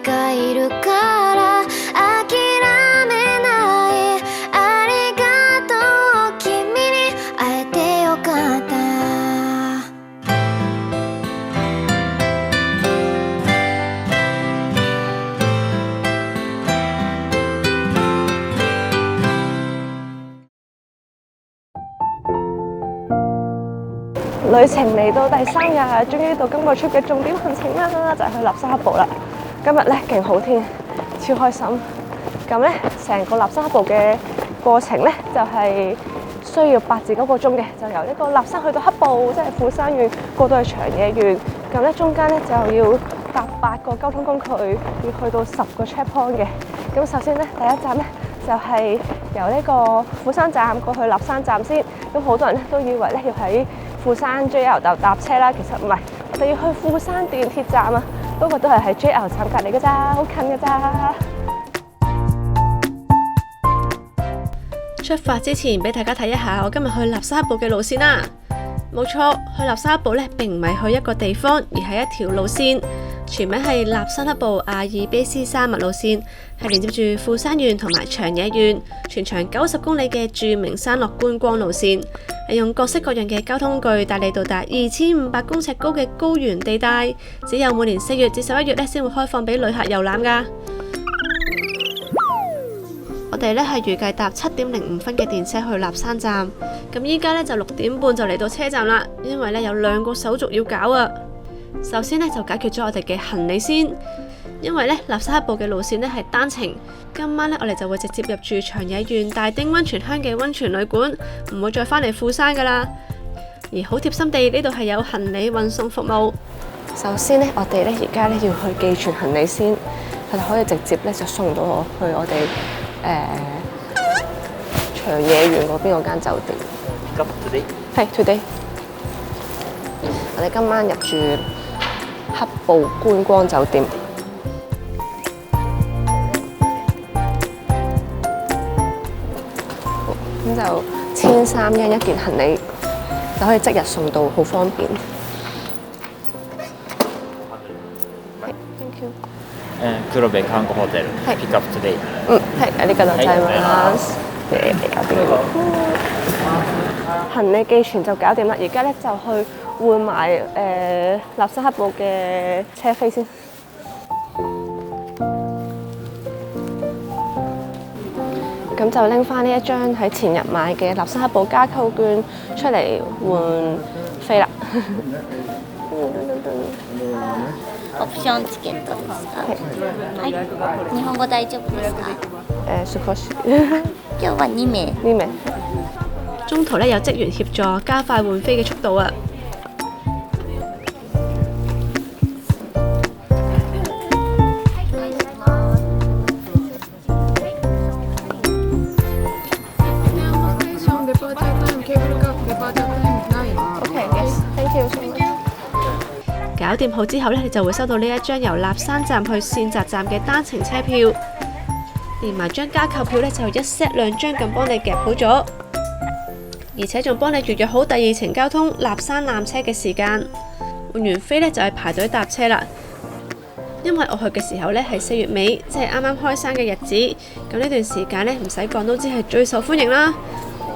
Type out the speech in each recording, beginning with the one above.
がいるから諦めないありがとう君に会えてよかった。旅程嚟到第3日，終於到今個 trip 嘅重點行程啦，就係去納沙克布啦。今日咧勁好天，超開心。咁咧成個納沙克布嘅過程咧就係需要8至9個鐘嘅，就由呢個納沙去到克布，即係富山縣過到去長野縣。咁咧中間咧就要搭8個交通工具，要去到10個 checkpoint 嘅。咁首先咧第一站咧就係由呢個富山站過去立山站先。咁好多人咧都以為咧要喺富山 JR 度搭車啦，其實唔係，我哋要去富山電鐵站啊，不過都係喺 JR 站隔離嘅咋，好近嘅咋。出發之前俾大家睇一下我今日去納沙克布嘅路線啦。冇錯，去納沙克布咧並唔係去一個地方，而係一條路線，全名係納沙克布阿爾卑斯山脈路線，係連接住富山縣同埋長野縣，全長90公里嘅著名山岳觀光路線，利用各式各樣嘅交通工具帶你到達2500公尺高嘅高原地帶，只有每年4月至11月咧先會開放俾旅客遊覽㗎。我哋咧係預計搭7點05分嘅電車去立山站，咁依家咧就6點半就嚟到車站啦，因為咧有2個手續要搞啊。首先咧就解決咗我哋嘅行李先，因為咧納沙克布嘅路線咧係單程，今晚咧我哋就會直接入住長野縣大丁溫泉鄉嘅溫泉旅館，唔會再返嚟富山噶啦。而好貼心地，呢度係有行李運送服務。首先咧，我哋咧而家咧要去寄存行李先，佢哋可以直接咧就送到我去我哋長野縣嗰邊嗰間酒店。係 today。我哋今晚入住克布觀光酒店。咁就1300一件行李，就可以即日送到，好方便。Thank you。黒部観光ホテルピックアップトゥデイ。係、ありがとうございます。行李寄存就搞掂啦，而家咧就去換埋納沙克布嘅車飛先。咁就拎翻呢一張喺前日買嘅納沙克布加購券出嚟換飛啦。オプションチケットですか？はい。日本語大丈夫ですか？少し。今日は2名。2名。中途咧有職員協助加快換飛嘅速度啊！搞掂好之後咧，你就會收到呢一張由立山站去線澤站嘅單程車票，連埋張加購票咧就一 set 2張咁幫你夾好咗，而且仲幫你預約好第2程交通立山纜車嘅時間。換完飛咧就係排隊搭車啦。因為我去嘅時候咧係4月尾，即係啱啱開山嘅日子，咁呢段時間咧唔使講都知係最受歡迎啦。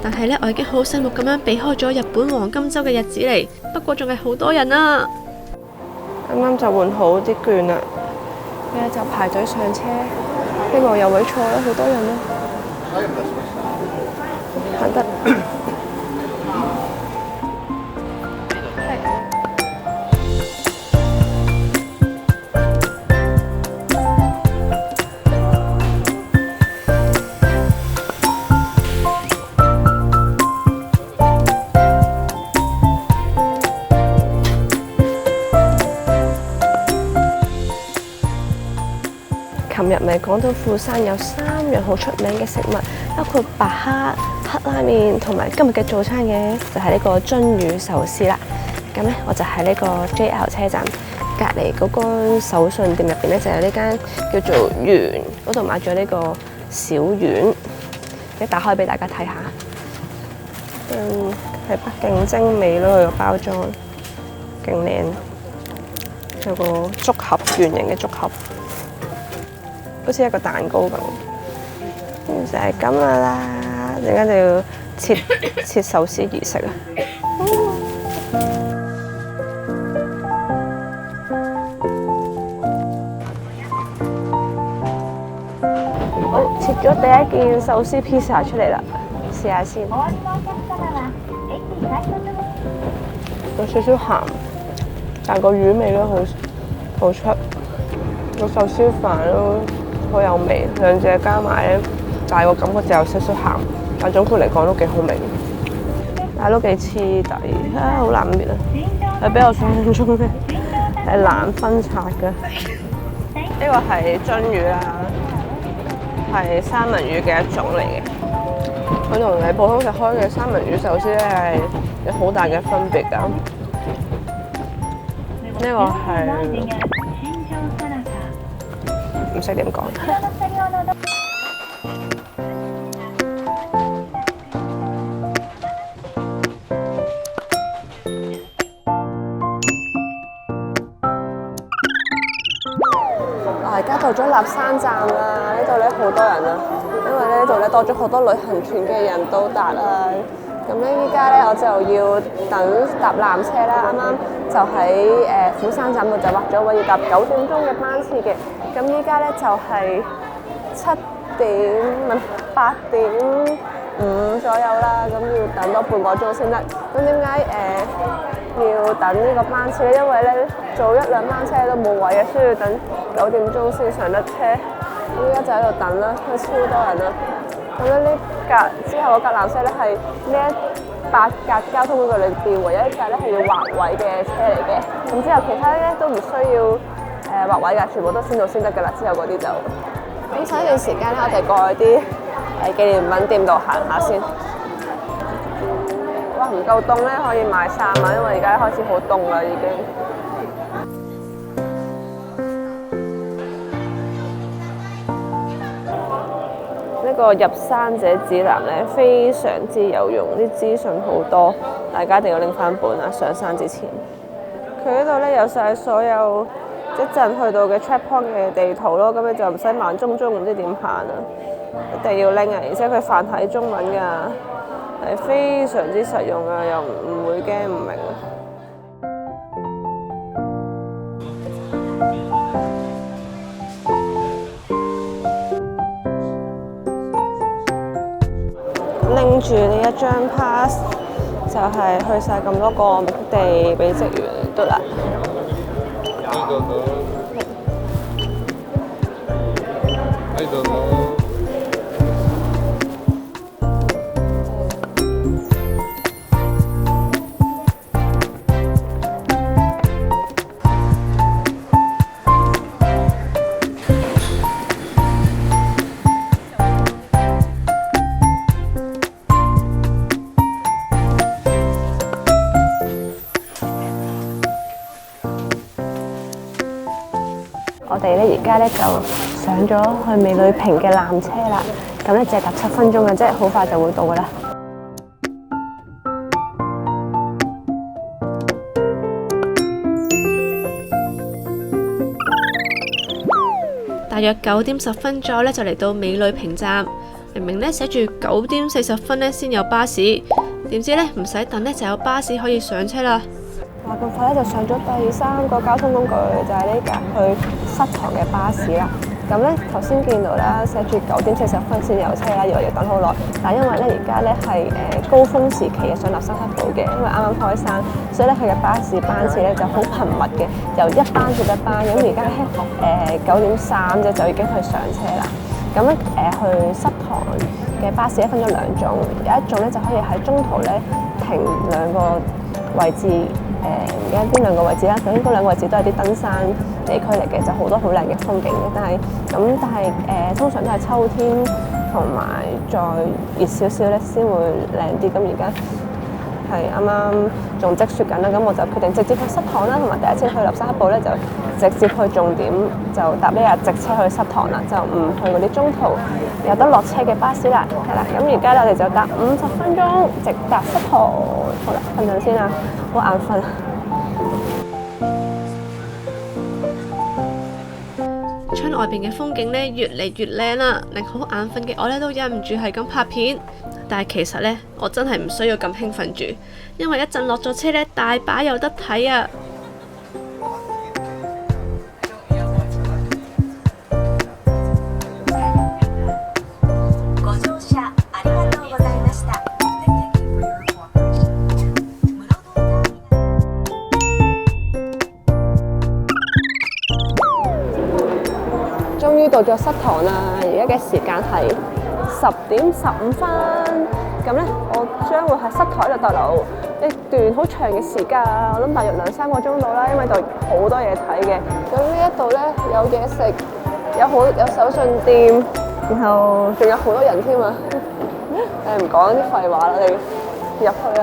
但係咧我已經好醒目咁樣避開咗日本黃金週嘅日子嚟，不過仲係好多人啊！啱啱就換好啲券啦，而家就排隊上車，希望有位坐啦，好多人啦，行得。琴日咪講到富山有3樣好出名嘅食物，包括白蝦、黑拉麵同埋今日嘅早餐嘅就係呢個津羽壽司啦。咁咧我就喺呢個 JR 車站隔離嗰間手信店入邊咧，就有呢間叫做圓嗰度買咗呢個小丸，一打開俾大家睇下。係北京精美咯，佢個包裝勁靚，有個竹盒圓形嘅竹盒。好似一個蛋糕咁。就係咁啦，陣間就要切壽司而食啊！好，切咗第一件壽司披薩出嚟啦，試下先。有少少鹹，但個魚味都好出，個壽司飯都好有味，兩隻加埋咧，但係個感覺就有少少鹹，但總括嚟講都幾好味，但係都幾黐底，好難搣啊！係比我想象中咧係難分拆嘅。呢個係津魚啦，係三文魚嘅一種嚟嘅。佢同你普通食開嘅三文魚壽司咧係有好大嘅分別㗎。呢個係唔識點講。而家到咗立山站啦，呢度咧好多人啊，因為呢度咧多咗好多旅行團嘅人到達啦。咁咧依家咧我就要等搭纜車啦，啱啱就喺釜山站度就畫咗位要搭9點鐘嘅班次嘅。咁依家咧就係8點5左右啦，咁要等多半個鐘先得。咁點解要等呢個班次咧？因為咧早1、2班車都冇位啊，需要等9點鐘先上得車。咁依家就喺度等啦，超多人啦。咁咧呢格之後嗰格纜車咧係呢8格交通工具裏邊唯一一格咧係要劃位嘅車嚟嘅。咁之後其他咧都唔需要劃位㗎，全部都先到先得㗎啦。之後嗰啲就咁使一段時間咧，我哋過去啲紀念品店度行下先。哇，唔夠凍咧，可以買衫啊，因為而家開始好凍啦已經。呢個入山者指南咧非常之有用，啲資訊好多，大家一定要拎翻本啊！上山之前，佢呢度咧有晒所有一陣去到嘅 checkpoint 嘅地圖咯，咁你就唔使慢中唔知點行啊！一定要拎啊！而且佢繁體中文㗎，係非常之實用啊，又唔會驚唔明啊！拎住呢一張 pass 就係去晒咁多個目的地俾職員得啦。我哋咧而家咧就上咗去美女坪嘅纜車啦，咁咧淨係搭7分鐘嘅啫，好快就會到噶啦。大約9點10分左右咧就嚟到美女坪站，明明咧寫住9點40分咧先有巴士，點知咧唔使等咧就有巴士可以上車啦。話咁快咧就上咗第3個交通工具，就係呢架去膝堂嘅巴士啦。咁咧頭先見到啦，寫住9點40分先有車啦，以為要等好耐。但因為咧而家咧係高峰時期嘅上立山黑堡嘅，因為啱啱開山，所以咧佢嘅巴士班次咧就好頻密嘅，由一班接一班。咁而家咧9點3啫就已經去上車啦。咁咧去膝堂嘅巴士咧分咗2種，有一種咧就可以喺中途咧停2個位置。而家邊2個位置啦？首先嗰2個位置都係啲登山地區嚟嘅，就好多好靚嘅風景嘅。但係通常都係秋天同埋再熱少少咧先會靚啲。咁而家係啱啱仲積雪緊啦，咁我就決定直接去膝堂啦，同埋第一次去立山黑堡咧就直接去重點，就搭呢架直車去膝堂啦，就唔去嗰啲中途有得落車嘅巴士啦。係啦，咁而家咧我哋就搭50分鐘直達膝堂。好啦，瞓陣先啦，好眼瞓。窗外邊嘅風景呢越嚟越靚啦，令好眼瞓嘅我呢都忍唔住係咁拍片。但係其實呢，我真係唔需要咁興奮住，因為一陣落咗車呢，大把有得睇啊！終於到咗塞堂啦！而家嘅時間係10:15。咁呢，我將會喺塞堂度逗留一段好長嘅時間，我諗大約2-3個鐘到啦，因為度好多嘢睇嘅。咁呢一度呢，有嘢食，有手信店，然後仲有好多人添啊！唔講啲廢話啦，你入去啦。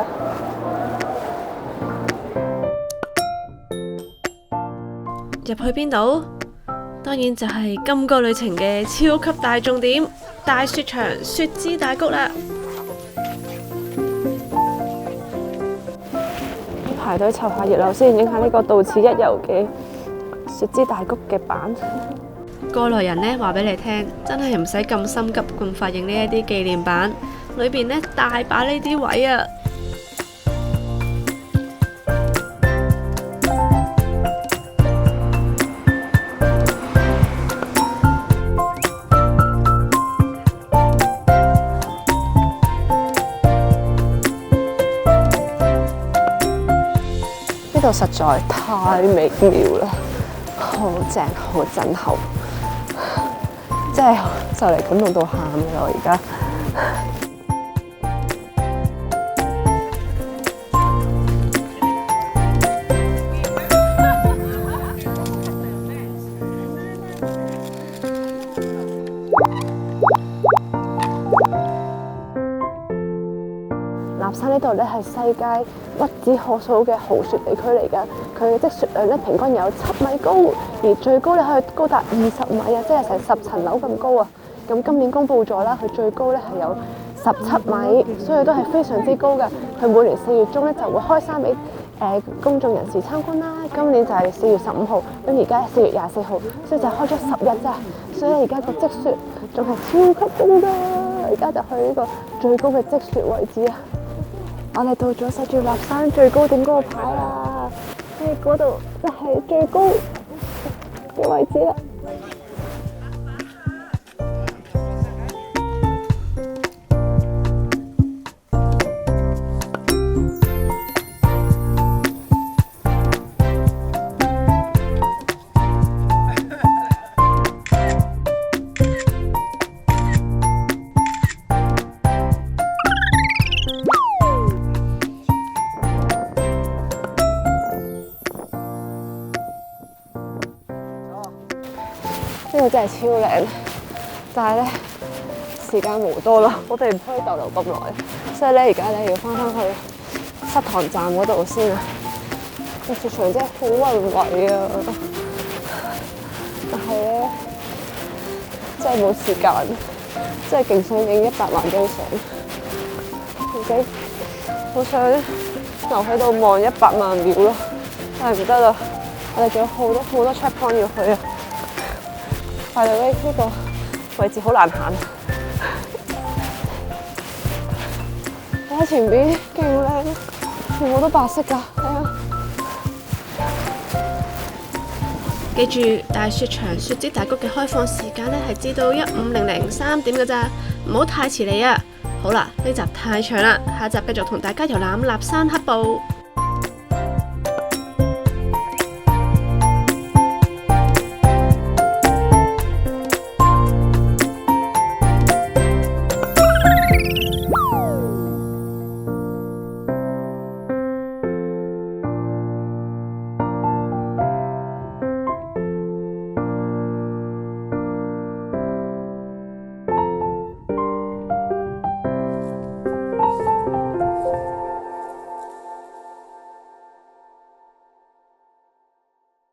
入去邊度？當然就係今個旅程嘅超級大重點——大雪場雪之大谷啦！排隊湊下熱鬧先，影下呢個到此一遊嘅雪之大谷嘅版。過來人呢話俾你聽，真係唔使咁心急咁快影呢一啲紀念版，裏邊呢大把呢啲位啊！呢度實在太美妙啦，好正，好震撼，真係就嚟感動到喊啦！我而家立山呢度咧係世界屈指可數嘅豪雪地區嚟㗎，佢嘅積雪量咧平均有7米高，而最高咧可以高達20米啊，即係成10層樓咁高啊！咁今年公布咗啦，佢最高咧係有17米，所以都係非常之高㗎。佢每年4月中咧就會開山俾公眾人士參觀啦。今年就係4月15號，咁而家4月24號，所以就開咗10日咋。所以而家個積雪仲係超級高㗎，而家就去呢個最高嘅積雪位置啊！我哋到咗寫住立山最高點嗰個牌啦，嗰度就係最高嘅位置啦。呢度真係超靚，但係咧時間無多啦，我哋唔可以逗留咁耐，所以咧而家咧要翻返去塞堂站嗰度先啊！個雪場真係好宏偉啊，但係咧真係冇時間，真係勁想影100萬張相，而且好想留喺度望100萬秒咯，但係唔得啦，我哋仲有好多 checkpoint 要去啊！快到呢個位置好難行，喺前邊勁靚，全部都白色㗎，睇下。記住，大雪場雪之大谷嘅開放時間呢係至到15:00 3點㗎咋，唔好太遲嚟啊！好啦，呢集太長啦，下集繼續同大家遊覽立山黑部。